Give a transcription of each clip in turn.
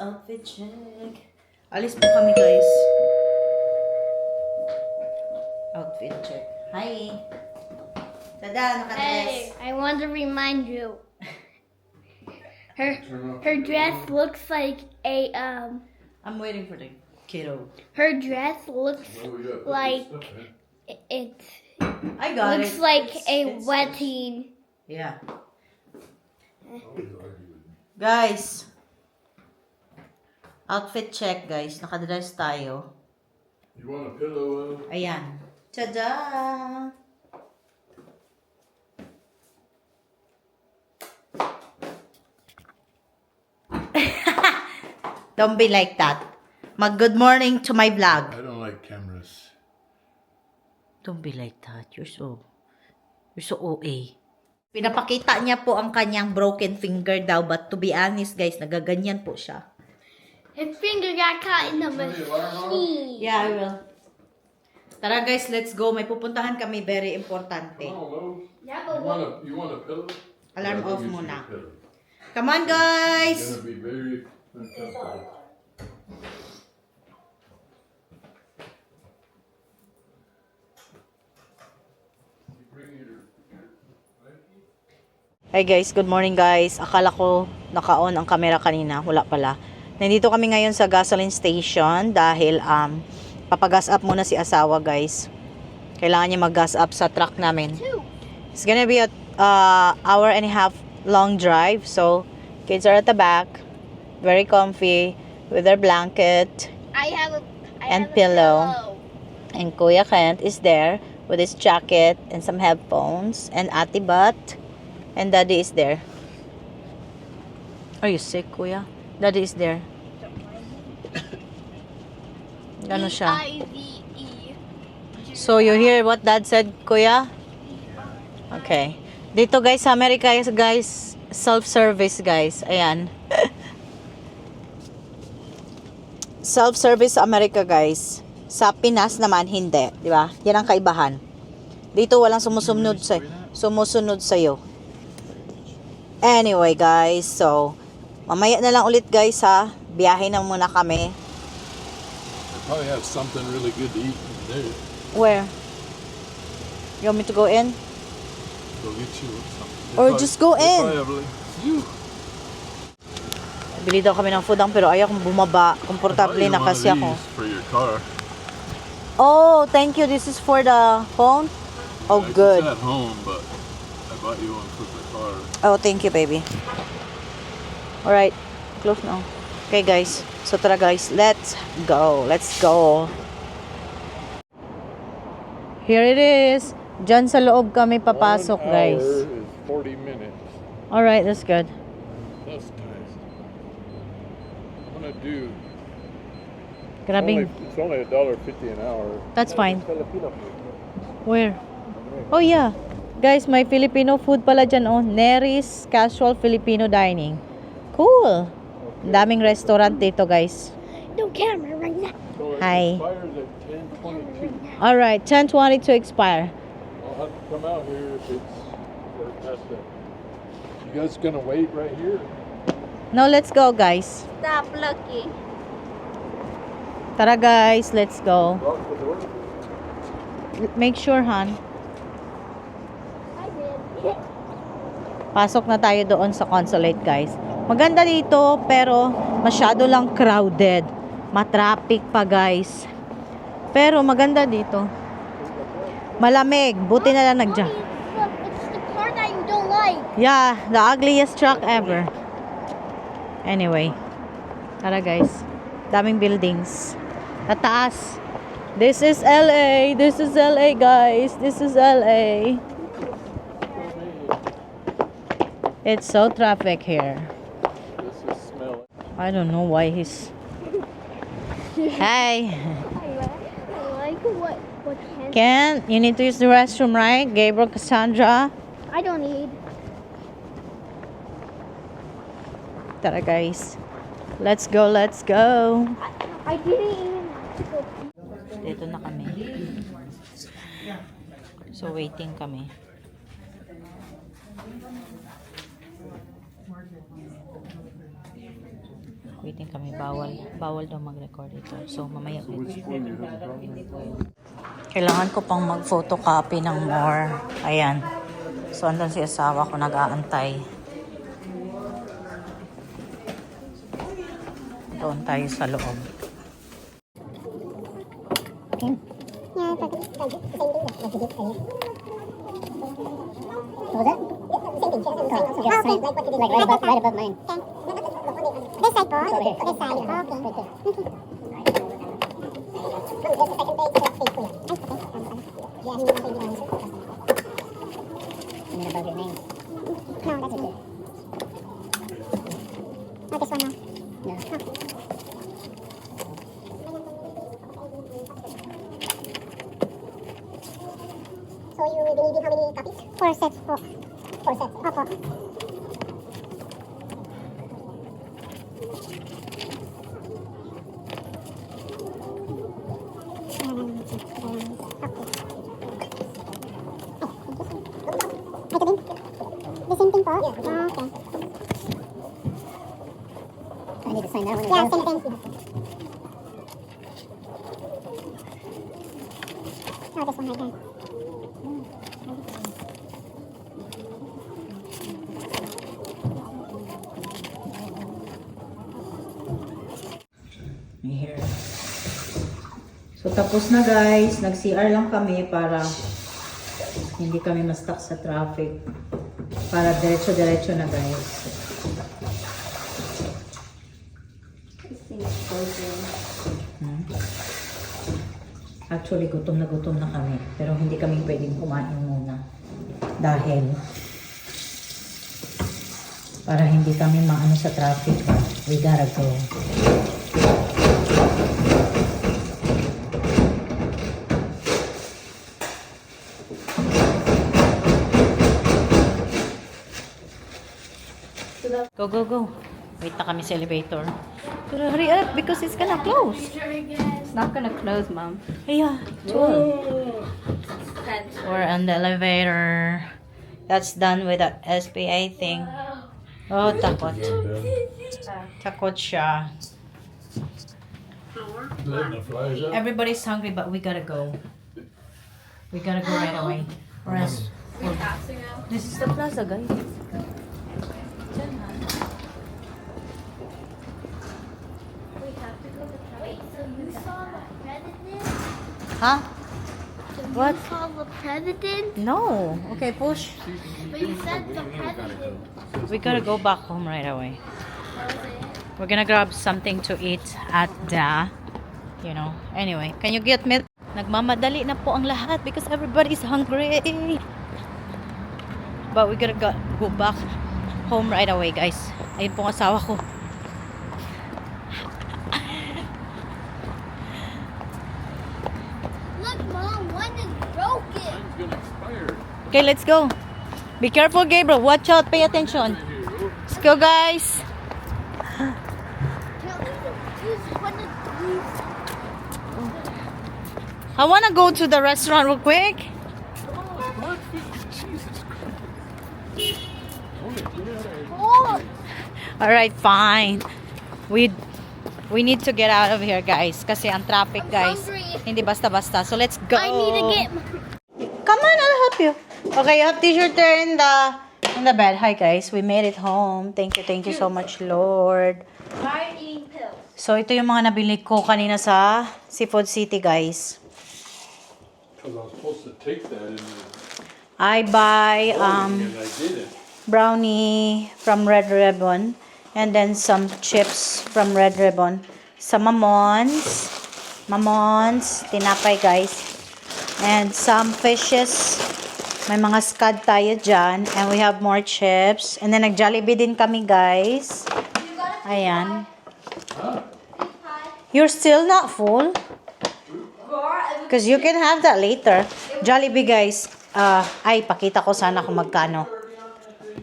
outfit check. Alis po kami, guys. Outfit check. Hi. Tada, Hey, nakadress. I want to remind you. Her dress looks like a I'm waiting for the kiddo. her dress looks like it I got looks it. like It's- a wedding. Yeah. Guys. Outfit check, guys. Nakadress tayo. You want a pillow? Ayan. Tada! Don't be like that. Mag-good morning to my vlog. I don't like cameras. Don't be like that. You're so OA. Pinapakita niya po ang kanyang broken finger daw. But to be honest, guys, nagaganyan po siya. His finger got caught in the machine. Yeah, I will. Tara, guys, let's go. May pupuntahan kami. Very importante. Oh, Yeah, you but you want a pillow? Alarm Yeah, off I'll use muna. your pillow. Come on, guys! It's gonna be very uncomfortable. You bring your blankie? Hey guys, good morning guys. Akala ko naka-on ang camera kanina, wala pala. Nandito kami ngayon sa gasoline station dahil papagas up muna si asawa guys. Kailangan niya mag-gas up sa truck namin. It's gonna be a hour and a half long drive. So, kids are at the back, very comfy with their blanket, I have And a pillow. and Kuya Kent is there with his jacket and some headphones, and Ate Bat and Daddy is there. Are you sick, Kuya? Daddy is there. Gano siya? I-V-E. So you hear what Dad said, Kuya? Okay. Dito guys sa Amerika, guys, self-service guys. Ayan. Self-service sa Amerika guys. Sa Pinas naman hindi, di ba? Yan ang kaibahan. Dito walang sumusunod sa iyo. Anyway guys, so mamaya na lang ulit guys ha. Biyahe na muna kami. They probably have something really good to eat in there. Where? You want me to go in? Go get you something. Or just go in. You. Bili daw kami ng food pero ayaw kong bumaba. Komportable na kasi ako. For your car. Oh, thank you. This is for the phone? Oh, Like, good. It's at home, but I bought you one for the car. Oh, thank you, baby. Alright. Close now. Okay, guys. So, tara, guys. Let's go. Let's go. Here it is. Diyan sa loob kami papasok, 1 hour guys. is 40 minutes. Alright, that's good. That's nice. I'm gonna do. Grabing. It's only $1.50 an hour. That's fine. Filipino food. Where? Oh, yeah. Guys, may Filipino food pala dyan, oh. Neris Casual Filipino Dining. Cool. Ang daming restaurant dito, guys. No camera right now. So it Hi. expires at 10:22. Alright, 10:20 to expire. I'll have to come out here if it's past that. You guys gonna wait right here? Now, let's go, guys. Stop looking. Tara, guys. Let's go. Lock the door. Make sure, hon. I did. Pasok na tayo doon sa consulate, guys. Maganda dito, pero masyado lang crowded. Matraffic pa, guys. Pero maganda dito. Malamig. Buti na lang nagja. It's the car that you don't like. Yeah, the ugliest truck ever. Anyway. Tara, guys. Daming buildings. Tataas. This is LA. This is LA, guys. This is LA. It's so traffic here. This is smelling. I don't know why he's... Hi. I like what can. Ken, you need to use the restroom, right? Gabriel, Cassandra. I don't need. Tara, guys. Let's go, let's go. I didn't even have to go. Dito na kami. So, waiting kami. waiting kami. Bawal daw mag-record ito. So, mamaya. Which one you have a problem? Kailangan ko pang mag-photocopy ng more. Ayan. So, andun si asawa ko nag-aantay. Doon tayo sa loob. Yeah, perfect. Same thing. That's a gift. What was that? Same thing. Just same. Like what you did. Like right above mine. Okay. This side, Paul. This side. Okay. Right there. Okay. There's the second page. That's page 4. Yeah, I mean, one page is and then above your name. No, that's okay. Oh, this one now. No. Oh. So you will be needing how many copies? 4 sets. 4 sets. Opo. Ito din? The same thing po? Yeah. Oh, okay. I need to sign that one. Yeah, same thing. Oh, this one right there. Here. So, tapos na guys. Nag-CR lang kami para hindi kami ma-stuck sa traffic. Para diretso-diretso na guys. Actually, gutom na kami. Pero hindi kami pwedeng kumain muna. Dahil para hindi kami maano sa traffic. We gotta go. Go, go, go. Wait na kami sa elevator. Pero hurry up because it's gonna close. It's not gonna close, Mom. Yeah, we're on the elevator. That's done with the SPA thing. Oh, takot. Takot siya. Letting the flies out. Everybody's hungry, but we gotta go. We gotta go right away. Or else, this is the plaza, guys. Wait, so you saw the president? Huh? What? You saw the president? No. Okay, push. But you said the president. We gotta go back home right away. Was it? We're gonna grab something to eat at the, Anyway, can you get me? Nagmamadali na po ang lahat because everybody's hungry. But we gotta go back home right away, guys. Ayun po ang asawa ko. Look, Mom, one is broken. Mine's gonna expire. Okay, let's go. Be careful, Gabriel. Watch out. Pay attention. Let's go, guys. Can't we use one of these? I wanna go to the restaurant real quick. What? Jesus Christ. Oh, All right, fine. We need to get out of here, guys. Kasi ang traffic, guys. hungry. Hindi basta-basta. So let's go. I need to get. Come on, I'll help you. Okay, you have t-shirt there in the bed. Hi, guys. We made it home. Thank you so much, Lord. Why are you eating pills? So ito yung mga nabili ko kanina sa Seafood City, guys. Because I was supposed to take that in the I buy and I didn't. brownie from Red Ribbon and then some chips from Red Ribbon. Some Mamons, tinapay, guys. And some fishes. May mga scad tayo dyan. And we have more chips. And then nag-Jollibee din kami, guys. Ayan. You're still not full? Because you can have that later. Jollibee, guys. Pakita ko sana kung magkano.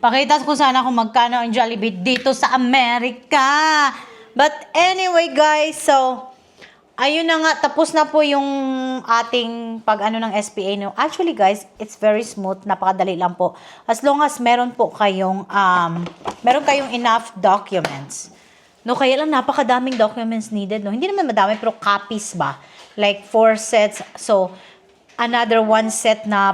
Pakita ko sana kung magkano ang Jollibee dito sa Amerika. But anyway, guys, so ayun na nga, tapos na po yung ating pag-ano ng SPA. No? Actually, guys, it's very smooth. Napakadali lang po. As long as meron po kayong, meron kayong enough documents. No, kaya lang napakadaming documents needed, no? Hindi naman madami, pero copies ba? Like 4 sets. So, another 1 set na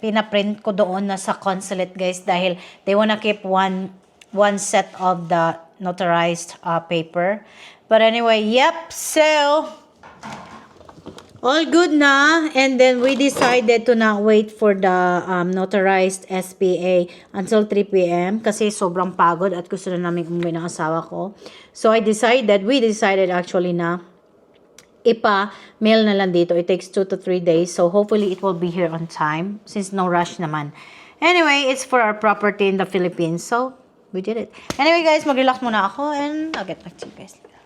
pinaprint ko doon na sa consulate, guys, dahil they wanna keep one set of the notarized paper. But anyway, yep. So, all good na. And then we decided to not wait for the notarized SPA until 3 p.m. kasi sobrang pagod at gusto na namin umuwi ng asawa ko. So we decided actually na ipa-mail na lang dito. It takes 2 to 3 days. So hopefully it will be here on time since no rush naman. Anyway, it's for our property in the Philippines. So we did it. Anyway guys, mag-relax muna ako and I'll get back to you guys later.